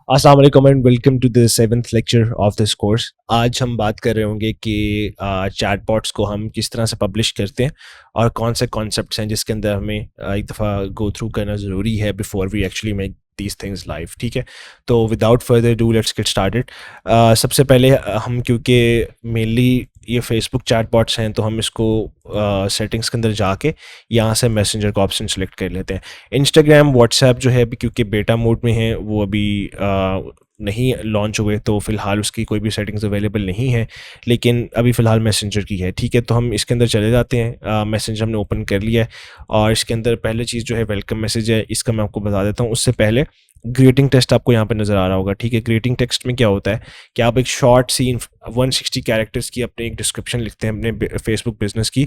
अस्सलाम वालेकुम and welcome to the seventh lecture of this course. आज हम बात कर रहे होंगे कि चैटबॉट्स को हम किस तरह से पब्लिश करते हैं और कौन से कॉन्सेप्ट्स हैं जिसके अंदर हमें एक दफ़ा गो थ्रू करना ज़रूरी है before we actually make these things live. ठीक है, तो without further ado let's get started. सबसे पहले हम क्योंकि मेनली ये फेसबुक चैटबॉट्स हैं तो हम इसको सेटिंग्स के अंदर जाके यहाँ से मैसेंजर का ऑप्शन सेलेक्ट कर लेते हैं। इंस्टाग्राम व्हाट्सएप जो है अभी क्योंकि बेटा मोड में है वो अभी नहीं लॉन्च हुए तो फ़िलहाल उसकी कोई भी सेटिंग्स अवेलेबल नहीं है, लेकिन अभी फ़िलहाल मैसेंजर की है। ठीक है, तो हम इसके अंदर चले जाते हैं। मैसेंजर हमने ओपन कर लिया है और इसके अंदर पहले चीज़ जो है वेलकम मैसेज है, इसका मैं आपको बता देता हूँ। उससे पहले ग्रीटिंग टेक्स्ट आपको यहाँ पे नज़र आ रहा होगा। ठीक है, ग्रीटिंग टेक्स्ट में क्या होता है कि आप एक शॉर्ट सी 160 कैरेक्टर्स की अपने एक डिस्क्रिप्शन लिखते हैं अपने फेसबुक बिजनेस की,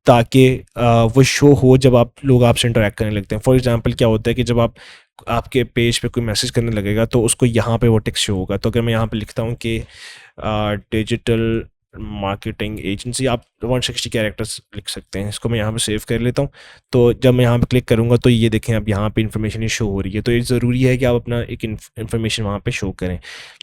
ताकि वो शो हो जब आप लोग आपसे इंटरेक्ट करने लगते हैं। फॉर एग्जांपल क्या होता है कि जब आप आपके पेज पे कोई मैसेज करने लगेगा तो उसको यहाँ पे वो टेक्स्ट शो होगा। तो अगर मैं यहाँ पे लिखता हूँ कि डिजिटल मार्केटिंग एजेंसी, आप 160 कैरेक्टर्स लिख सकते हैं। इसको मैं यहाँ पे सेव कर लेता हूँ। तो जब मैं यहाँ पे क्लिक करूँगा तो ये देखें अब यहाँ पे इन्फॉर्मेशन ही शो हो रही है। तो ये ज़रूरी है कि आप अपना एक इन्फॉर्मेशन वहाँ पे शो करें।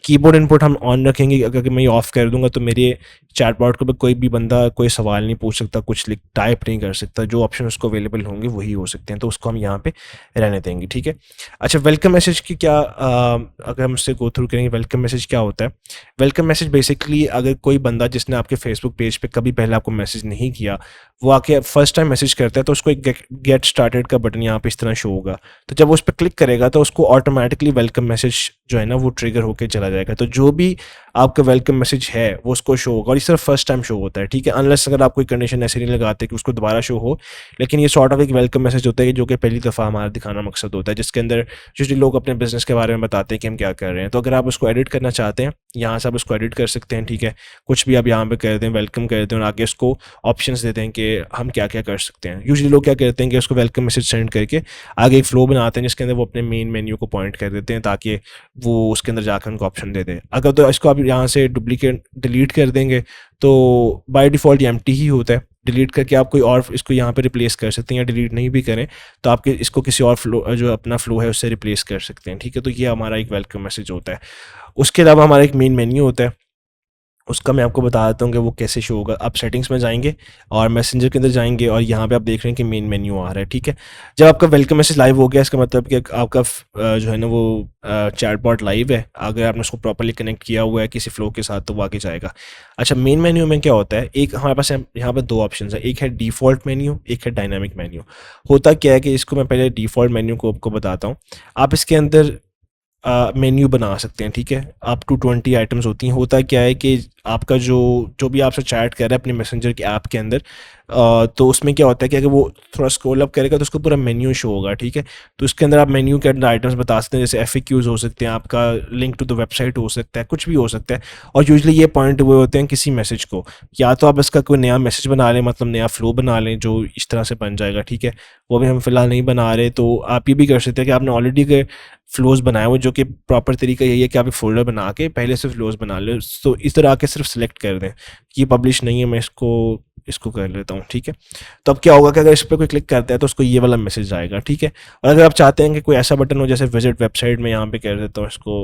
कीबोर्ड इनपुट हम ऑन रखेंगे। अगर मैं ये ऑफ़ कर दूँगा तो मेरे चैटबॉट को कोई भी बंदा कोई सवाल नहीं पूछ सकता, कुछ लिख टाइप नहीं कर सकता। जो ऑप्शन उसको अवेलेबल होंगे वही हो सकते हैं, तो उसको हम यहाँ पे रहने देंगे। ठीक है, अच्छा वेलकम मैसेज की क्या अगर हम इससे गो थ्रू करेंगे, वेलकम मैसेज क्या होता है। वेलकम मैसेज बेसिकली अगर कोई बंदा जिसने आपके फेसबुक पेज पे कभी पहले आपको मैसेज नहीं किया वो आके फर्स्ट टाइम मैसेज करता है तो उसको एक गेट स्टार्टेड का बटन यहाँ पे इस तरह शो होगा। तो जब वो उस पर क्लिक करेगा तो उसको ऑटोमेटिकली वेलकम मैसेज जो है ना वो ट्रिगर होकर चला जाएगा। तो जो भी आपका वेलकम मैसेज है वो उसको शो होगा और ये सिर्फ फर्स्ट टाइम शो होता है। ठीक है, अनलेस अगर आप कोई कंडीशन ऐसे नहीं लगाते कि उसको दोबारा शो हो, लेकिन ये सॉर्ट ऑफ एक वेलकम मैसेज होता है जो कि पहली दफ़ा हमारा दिखाना मकसद होता है, जिसके अंदर यूजुअली लोग अपने बिजनेस के बारे में बताते हैं कि हम क्या कर रहे हैं। तो अगर आप उसको एडिट करना चाहते हैं यहाँ से आप उसको एडिट कर सकते हैं। ठीक है, कुछ भी आप यहाँ पे कर दें, वेलकम कर दें और आगे उसको ऑप्शंस देते हैं कि हम क्या क्या कर सकते हैं। यूजुअली लोग क्या करते हैं कि उसको वेलकम मैसेज सेंड करके आगे एक फ्लो बनाते हैं जिसके अंदर वो अपने मेन मेन्यू को पॉइंट कर देते हैं ताकि वो उसके अंदर जाकर उनको ऑप्शन दे दें। अगर तो इसको आप यहाँ से डुप्लीकेट डिलीट कर देंगे तो बाय डिफ़ॉल्ट ये एम्प्टी ही होता है। डिलीट करके आप कोई और इसको यहाँ पे रिप्लेस कर सकते हैं, या डिलीट नहीं भी करें तो आपके इसको किसी और फ्लो जो अपना फ्लो है उससे रिप्लेस कर सकते हैं। ठीक है, तो ये हमारा एक वेलकम मैसेज होता है। उसके अलावा हमारा एक मेन मेन्यू होता है, उसका मैं आपको बता देता हूँ कि वो कैसे शो होगा। आप सेटिंग्स में जाएंगे और मैसेंजर के अंदर जाएंगे और यहाँ पे आप देख रहे हैं कि मेन मेन्यू आ रहा है। ठीक है, जब आपका वेलकम मैसेज लाइव हो गया इसका मतलब कि आपका जो है ना वो चैटबॉट लाइव है। अगर आपने उसको प्रॉपर्ली कनेक्ट किया हुआ है किसी फ्लो के साथ तो वो आगे जाएगा। अच्छा, मेन मेन्यू में क्या होता है, एक हमारे पास यहाँ पर दो ऑप्शन है, एक है डिफ़ॉल्ट मेन्यू, एक है डायनामिक मेन्यू। होता क्या है कि इसको मैं पहले डिफ़ॉल्ट मेन्यू को आपको बताता हूँ। आप इसके अंदर मेन्यू बना सकते हैं। ठीक है, अप टू 20 आइटम्स होती हैं। होता क्या है कि आपका जो जो भी आपसे चैट कर रहा है अपने मैसेंजर के ऐप के अंदर, तो उसमें क्या होता है कि अगर वो थोड़ा स्क्रॉल अप करेगा तो उसको पूरा मेन्यू शो होगा। ठीक है, तो उसके अंदर आप मेन्यू के अंदर आइटम्स बता सकते हैं, जैसे FAQs हो सकते हैं, आपका लिंक टू द वेबसाइट हो सकता है, कुछ भी हो सकता है। और यूजुअली ये पॉइंट हुए होते हैं किसी मैसेज को, या तो आप इसका कोई नया मैसेज बना लें, मतलब नया फ्लो बना लें जो इस तरह से बन जाएगा। ठीक है, वो भी हम फिलहाल नहीं बना रहे। तो आप ये भी कर सकते हैं कि आपने ऑलरेडी के फ्लोज बनाए हुए, जो कि प्रॉपर तरीका यही है कि आप एक फ़ोल्डर बना के पहले से फ्लोज बना लें। तो इस तरह आके सिर्फ सेलेक्ट कर दें। ये पब्लिश नहीं है, मैं इसको इसको कर लेता हूँ। ठीक है, तो अब क्या होगा कि अगर इस पर कोई क्लिक करता है तो उसको ये वाला मैसेज आएगा। ठीक है, और अगर आप चाहते हैं कि कोई ऐसा बटन हो जैसे विजिट वेबसाइट, में यहाँ पे कर देता हूँ इसको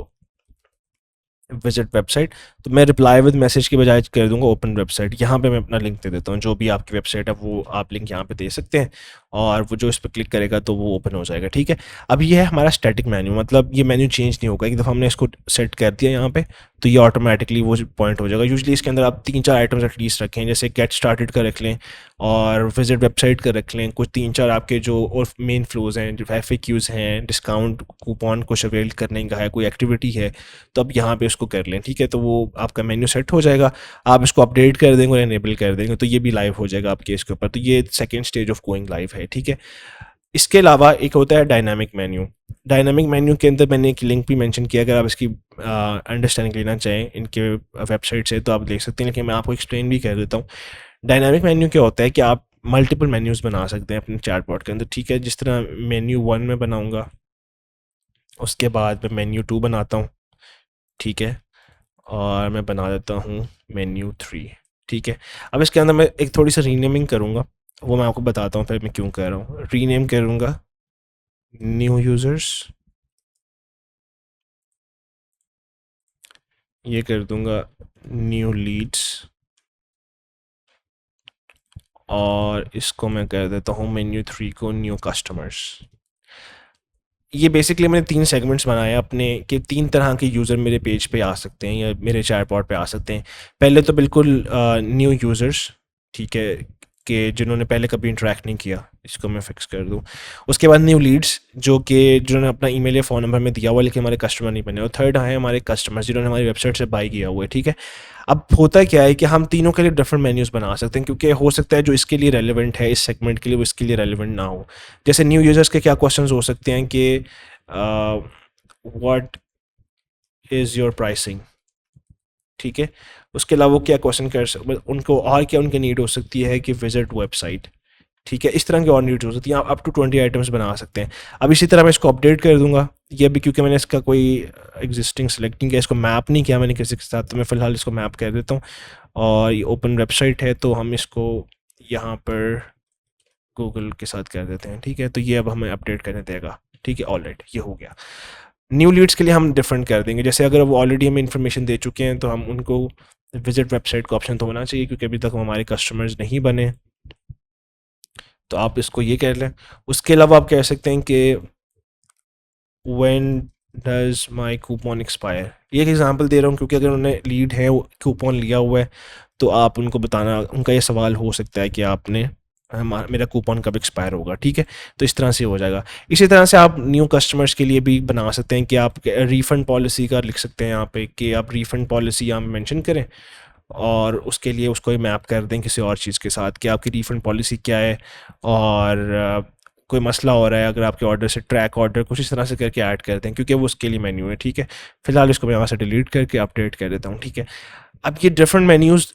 विजिट वेबसाइट, तो मैं रिप्लाई विद मैसेज की बजाय कर दूंगा ओपन वेबसाइट। यहाँ पे मैं अपना लिंक दे देता हूँ, जो भी आपकी वेबसाइट है वो आप लिंक यहाँ पे दे सकते हैं और वो जो इस पर क्लिक करेगा तो वो ओपन हो जाएगा। ठीक है, अब ये है हमारा स्टैटिक मेन्यू, मतलब ये मेन्यू चेंज नहीं होगा। एक दफ़ा हमने इसको सेट कर दिया यहाँ पे तो ये ऑटोमेटिकली वो पॉइंट हो जाएगा। यूजुअली इसके अंदर आप 3-4 आइटम्स एटलीस्ट रखें, जैसे गेट स्टार्टेड का रख लें और विजिट वेबसाइट का रख लें। कुछ 3-4 आपके जो और मेन फ्लोज हैं, जो FAQs हैं, डिस्काउंट कूपन कुछ अवेल करने का है, कोई एक्टिविटी है, तो अब यहाँ पे उसको कर लें। ठीक है, तो वो आपका मेन्यू सेट हो जाएगा। आप इसको अपडेट कर देंगे और इनेबल कर देंगे तो ये भी लाइव हो जाएगा आपके इसके ऊपर। तो ये second stage of going live है। ठीक है, इसके अलावा एक होता है डायनामिक मेन्यू। डायनामिक मेन्यू के अंदर मैंने एक लिंक भी मेंशन किया, अगर आप इसकी अंडरस्टैंडिंग लेना चाहें इनके वेबसाइट से तो आप देख सकते हैं, लेकिन मैं आपको एक्सप्लेन भी कर देता हूँ। डायनामिक मेन्यू क्या होता है कि आप मल्टीपल मेन्यूज़ बना सकते हैं अपने चैटबॉट के अंदर। ठीक है, जिस तरह मेन्यू 1 में बनाऊंगा, उसके बाद मैं मेन्यू 2 बनाता हूँ। ठीक है, और मैं बना देता हूँ मेन्यू 3। ठीक है, अब इसके अंदर मैं एक थोड़ी सी रीनेमिंग करूँगा, वो मैं आपको बताता हूँ फिर मैं क्यों कर रहा हूँ। रीनेम करूँगा न्यू यूज़र्स ये कर दूंगा न्यू लीड्स, और इसको मैं कर देता हूँ मेन्यू 3 को न्यू कस्टमर्स। ये बेसिकली मैंने 3 सेगमेंट्स बनाए हैं अपने, कि 3 तरह के यूज़र मेरे पेज पे आ सकते हैं या मेरे चैटबॉट पे आ सकते हैं। पहले तो बिल्कुल न्यू यूज़र्स, ठीक है, कि जिन्होंने पहले कभी इंटरेक्ट नहीं किया, इसको मैं फिक्स कर दूँ। उसके बाद न्यू लीड्स, जो कि जिन्होंने अपना ईमेल या फ़ोन नंबर में दिया हुआ लेकिन हमारे कस्टमर नहीं बने। और थर्ड है हमारे कस्टमर्स जिन्होंने हमारी वेबसाइट से बाई किया हुआ है, ठीक है। अब होता क्या है कि हम तीनों के लिए डिफरेंट मेन्यूज़ बना सकते हैं, क्योंकि हो सकता है जो इसके लिए रेलिवेंट है इस सेगमेंट के लिए वो इसके लिए रेलिवेंट ना हो। जैसे न्यू यूज़र्स के क्या क्वेश्चंस हो सकते हैं कि व्हाट इज़ योर प्राइसिंग, ठीक है। उसके अलावा वो क्या क्वेश्चन कर उनको और क्या उनकी नीड हो सकती है कि विजिट वेबसाइट, ठीक है। इस तरह की और नीड्स हो सकती हैं, आप अप टू 20 आइटम्स बना सकते हैं। अब इसी तरह मैं इसको अपडेट कर दूंगा। ये अभी क्योंकि मैंने इसका कोई एग्जिस्टिंग सेलेक्ट नहीं किया, इसको मैप नहीं किया मैंने किसी के साथ, तो मैं फ़िलहाल इसको मैप कर देता हूँ। और ये ओपन वेबसाइट है तो हम इसको यहाँ पर गूगल के साथ कर देते हैं, ठीक है। तो ये अब हमें अपडेट करने देगा, ठीक है। ऑलराइट, ये हो गया। न्यू लीड्स के लिए हम डिफरेंट कर देंगे, जैसे अगर वो ऑलरेडी हमें इन्फॉर्मेशन दे चुके हैं तो हम उनको विजिट वेबसाइट का ऑप्शन तो होना चाहिए, क्योंकि अभी तक वो हमारे कस्टमर्स नहीं बने। तो आप इसको ये कर लें। उसके अलावा आप कह सकते हैं कि when does my coupon expire. ये एक एग्जांपल दे रहा हूँ क्योंकि अगर उन्होंने लीड है, कूपन लिया हुआ है, तो आप उनको बताना, उनका ये सवाल हो सकता है कि आपने मेरा कूपन कब एक्सपायर होगा, ठीक है। तो इस तरह से हो जाएगा। इसी तरह से आप न्यू कस्टमर्स के लिए भी बना सकते हैं कि आप रिफ़ंड पॉलिसी का लिख सकते हैं यहाँ पे, कि आप रिफ़ंड पॉलिसी यहाँ मेंशन करें और उसके लिए उसको ही मैप कर दें किसी और चीज़ के साथ कि आपकी रिफ़ंड पॉलिसी क्या है। और कोई मसला हो रहा है अगर आपके ऑर्डर से, ट्रैक ऑर्डर कुछ इस तरह से करके ऐड कर दें, क्योंकि वो उसके लिए मेन्यू है, ठीक है। फिलहाल इसको मैं यहाँ से डिलीट करके अपडेट कर देता हूँ, ठीक है। अब ये डिफरेंट मेन्यूज़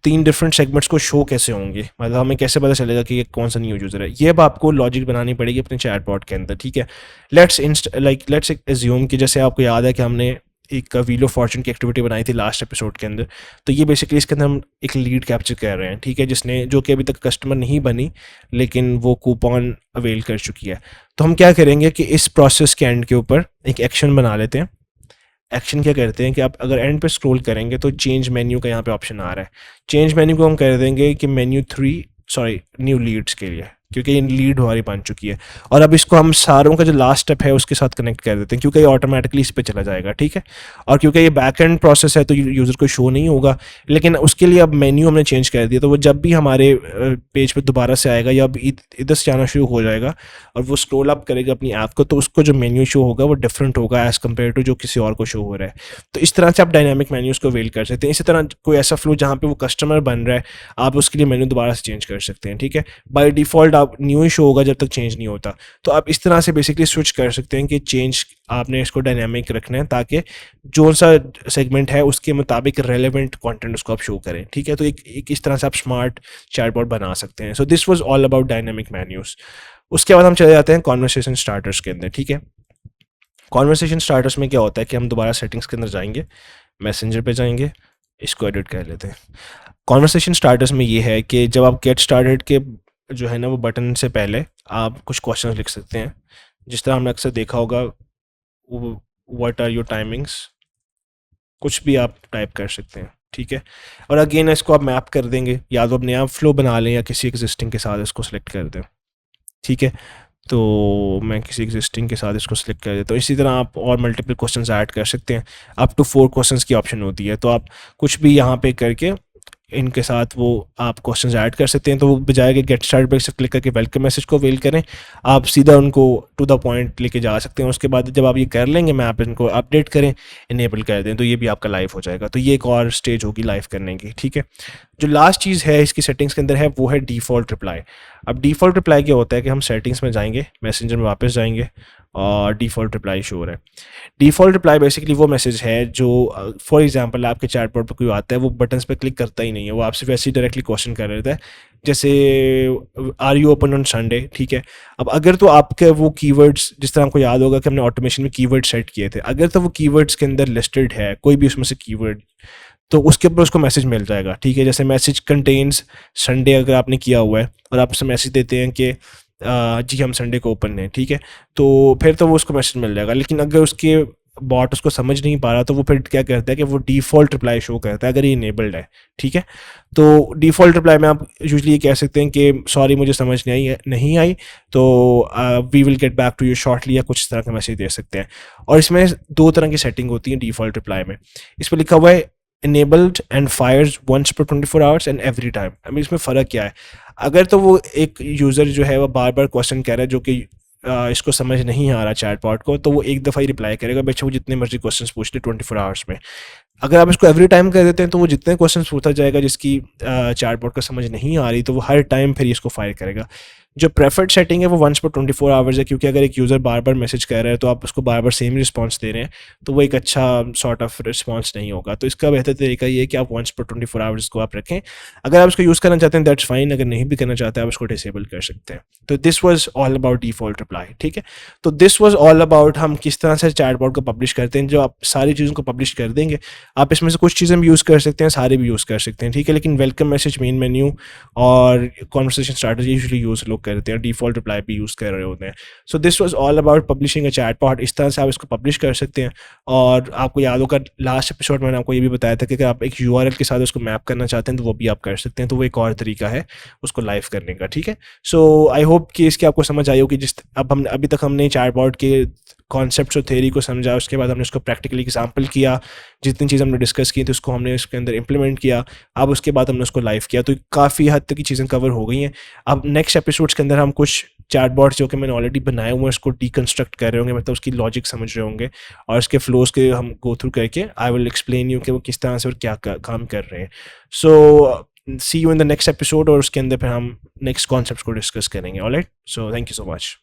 3 डिफरेंट सेगमेंट्स को शो कैसे होंगे, मतलब हमें कैसे पता चलेगा कि ये कौन सा न्यू यूज़र है। ये अब आपको लॉजिक बनानी पड़ेगी अपने चैटबॉट के अंदर, ठीक है। लेट्स एज्यूम कि जैसे आपको याद है कि हमने एक व्हील ऑफ फॉर्चून की एक्टिविटी बनाई थी लास्ट एपिसोड के अंदर। तो ये बेसिकली इसके अंदर हम एक लीड कैप्चर कर रहे हैं, ठीक है, जिसने, जो कि अभी तक कस्टमर नहीं बनी लेकिन वो कूपन अवेल कर चुकी है। तो हम क्या करेंगे कि इस प्रोसेस के एंड के ऊपर एक एक्शन बना लेते हैं। एक्शन क्या करते हैं कि आप अगर एंड पे स्क्रॉल करेंगे तो चेंज मेन्यू का यहाँ पे ऑप्शन आ रहा है। चेंज मेन्यू को हम कर देंगे कि मेन्यू 3, सॉरी, न्यू लीड्स के लिए, क्योंकि ये लीड हमारी बन चुकी है। और अब इसको हम सारों का जो लास्ट स्टेप है उसके साथ कनेक्ट कर देते हैं, क्योंकि ये ऑटोमेटिकली इस पे चला जाएगा, ठीक है। और क्योंकि ये बैक एंड प्रोसेस है तो यूज़र को शो नहीं होगा, लेकिन उसके लिए अब मेन्यू हमने चेंज कर दिया, तो वो जब भी हमारे पेज पे दोबारा से आएगा या अब इधर से जाना शुरू हो जाएगा और वो स्क्रॉल अप करेगा अपनी ऐप को, तो उसको जो मेन्यू शो होगा वो डिफरेंट होगा एज़ कम्पेयर टू जो किसी और को शो हो रहा है। तो इस तरह से आप डायनामिक मेन्यूज़ को अवेल कर सकते हैं। इसी तरह कोई ऐसा फ्लो जहाँ पे वो कस्टमर बन रहा है, आप उसके लिए मेन्यू दोबारा से चेंज कर सकते हैं, ठीक है। बाय डिफ़ॉल्ट आप न्यू ही शो होगा जब तक चेंज नहीं होता। तो आप इस तरह से बेसिकली स्विच कर सकते हैं कि चेंज आपने इसको डायनामिक रखना है ताकि जो सा सेगमेंट है उसके मुताबिक रेलेवेंट कंटेंट उसको आप शो करें, ठीक है। तो एक इस तरह से आप स्मार्ट चैटबॉट बना सकते हैं। So this was all about dynamic menus. उसके बाद हम चले जाते हैं कॉन्वर्सेशन स्टार्टर्स के अंदर, ठीक है। कॉन्वर्सेशन स्टार्टर्स में क्या होता है कि हम दोबारा सेटिंग्स के अंदर जाएंगे, मैसेंजर पे जाएंगे, इसको एडिट कर लेते हैं। कॉन्वर्सेशन स्टार्टर्स में ये है कि जब आप गेट स्टार्टेड के जो है ना वो बटन से पहले आप कुछ क्वेश्चन लिख सकते हैं, जिस तरह हमने अक्सर देखा होगा, व्हाट आर योर टाइमिंग्स, कुछ भी आप टाइप कर सकते हैं, ठीक है। और अगेन इसको आप मैप कर देंगे, या तो आप नया फ्लो बना लें या किसी एग्जिस्टिंग के साथ इसको सेलेक्ट कर दें, ठीक है। तो मैं किसी एग्जिस्टिंग के साथ इसको सिलेक्ट कर देता हूँ। इसी तरह आप और मल्टीपल क्वेश्चंस ऐड कर सकते हैं, अप टू 4 क्वेश्चंस की ऑप्शन होती है। तो आप कुछ भी यहाँ पे करके इनके साथ वो आप क्वेश्चंस ऐड कर सकते हैं। तो वो बजाय कि गेट स्टार्ट पे से क्लिक करके वेलकम मैसेज को वेल करें, आप सीधा उनको टू द पॉइंट लेके जा सकते हैं। उसके बाद जब आप ये कर लेंगे, मैं आप इनको अपडेट करें, इनेबल कर दें, तो ये भी आपका लाइव हो जाएगा। तो ये एक और स्टेज होगी लाइव करने की, ठीक है। जो लास्ट चीज़ है इसकी सेटिंग्स के अंदर है वो है डिफ़ॉल्ट रिप्लाई। अब डिफ़ॉल्ट रिप्लाई क्या होता है कि हम सेटिंग्स में जाएंगे, मैसेंजर में वापस जाएंगे और डिफ़ॉल्ट रिप्लाई शो हो रहा है। डिफ़ॉल्ट रिप्लाई बेसिकली वो मैसेज है जो फॉर एग्जांपल आपके चैटबॉट पर कोई आता है, वो बटन्स पे क्लिक करता ही नहीं है, वो आपसे वैसे ही डायरेक्टली क्वेश्चन कर रहा है, जैसे are you open on Sunday, ठीक है। अब अगर तो आपके वो कीवर्ड्स, जिस तरह आपको याद होगा कि हमने ऑटोमेशन में कीवर्ड सेट किए थे, अगर तो वो कीवर्ड्स के अंदर लिस्टेड है कोई भी उसमें से कीवर्ड, तो उसके ऊपर उसको मैसेज मिल जाएगा, ठीक है। जैसे मैसेज कंटेन्स संडे अगर आपने किया हुआ है और आप उससे मैसेज देते हैं कि जी हम संडे को ओपन हैं, ठीक है, तो फिर तो वो उसको मैसेज मिल जाएगा। लेकिन अगर उसके बॉट उसको समझ नहीं पा रहा तो वो फिर क्या करता है कि वो डिफ़ॉल्ट रिप्लाई शो करता है अगर ये इनेबल्ड है, ठीक है? तो डिफ़ॉल्ट रिप्लाई में आप यूजुअली ये कह सकते हैं कि सॉरी मुझे समझ नहीं आई, तो we will get back to you shortly, या कुछ इस तरह का मैसेज दे सकते हैं। और इसमें 2 तरह की सेटिंग होती है डिफ़ॉल्ट रिप्लाई में। इसमें लिखा हुआ है enabled and fires once per 24 hours and every time। I mean, इसमें फ़र्क क्या है? अगर तो वो एक यूज़र जो है वो बार-बार क्वेश्चन कह रहा है जो कि इसको समझ नहीं आ रहा चैटबॉट को, तो वो एक दफ़ा ही रिप्लाई करेगा, बेशक वो जितने मर्ज़ी क्वेश्चंस पूछ ले 24 आवर्स में। अगर आप इसको एवरी टाइम कर देते हैं तो वो जितने क्वेश्चंस पूछता जाएगा जिसकी चैटबॉट को समझ नहीं आ रही, तो वो हर टाइम फिर इसको फायर करेगा। जो प्रेफर्ड सेटिंग है वो वंस पर 24 आवर्स है, क्योंकि अगर एक यूज़र बार बार मैसेज कर रहा है तो आप उसको बार बार सेम रिस्पॉन्स दे रहे हैं, तो वो एक अच्छा सॉर्ट ऑफ रिस्पॉन्स नहीं होगा। तो इसका बेहतर तरीका ये है कि आप वंस पर 24 आवर्स को आप रखें। अगर आप इसको यूज़ करना चाहते हैं दैट्स फाइन, अगर नहीं भी करना चाहते आप इसको डिसेबल कर सकते हैं। तो this was all about default reply, ठीक है? तो दिस वॉज ऑल अबाउट हम किस तरह से चैटबॉट को पब्लिश करते हैं। जो आप सारी चीज़ों को पब्लिश कर देंगे, आप इसमें से कुछ चीज़ें भी यूज़ कर सकते हैं, सारे भी यूज़ कर सकते हैं, ठीक है? लेकिन वेलकम मैसेज, मेन मेन्यू और कॉन्वर्सेशन स्टार्टर यूजुअली यूज़ लोग करते हैं, डिफॉल्ट रिप्लाई भी यूज़ कर रहे होते हैं। So this was all about publishing a chatbot. इस तरह से आप इसको पब्लिश कर सकते हैं। और आपको याद होगा लास्ट एपिसोड मैंने आपको ये भी बताया था कि अगर आप एक यूआरएल के साथ उसको मैप करना चाहते हैं तो वो भी आप कर सकते हैं। तो वो एक और तरीका है उसको लाइव करने का, ठीक है? सो आई होप कि इसकी आपको समझ आई होगी। जिस अब हम अभी तक हमने चैटबॉट के कॉन्सेप्ट्स और थ्योरी को समझा, उसके बाद हमने उसको प्रैक्टिकली एग्जाम्पल किया, जितनी चीज़ हमने डिस्कस की थी उसको हमने उसके अंदर इंप्लीमेंट किया। अब उसके बाद हमने उसको लाइव किया, तो काफ़ी हद तक की चीज़ें कवर हो गई हैं। अब नेक्स्ट एपिसोड्स के अंदर हम कुछ चैटबॉट्स जो कि मैंने ऑलरेडी बनाए हुए हैं उसको डीकंस्ट्रक्ट कर रहे होंगे, मतलब उसकी लॉजिक समझ रहे होंगे, और उसके फ्लोज के हम गो थ्रू करके आई विल एक्सप्लेन यू कि वो किस तरह से और क्या काम कर रहे हैं। So see you in the next episode, और उसके अंदर फिर हम नेक्स्ट कॉन्सेप्ट्स को डिस्कस करेंगे। Alright, so thank you so much.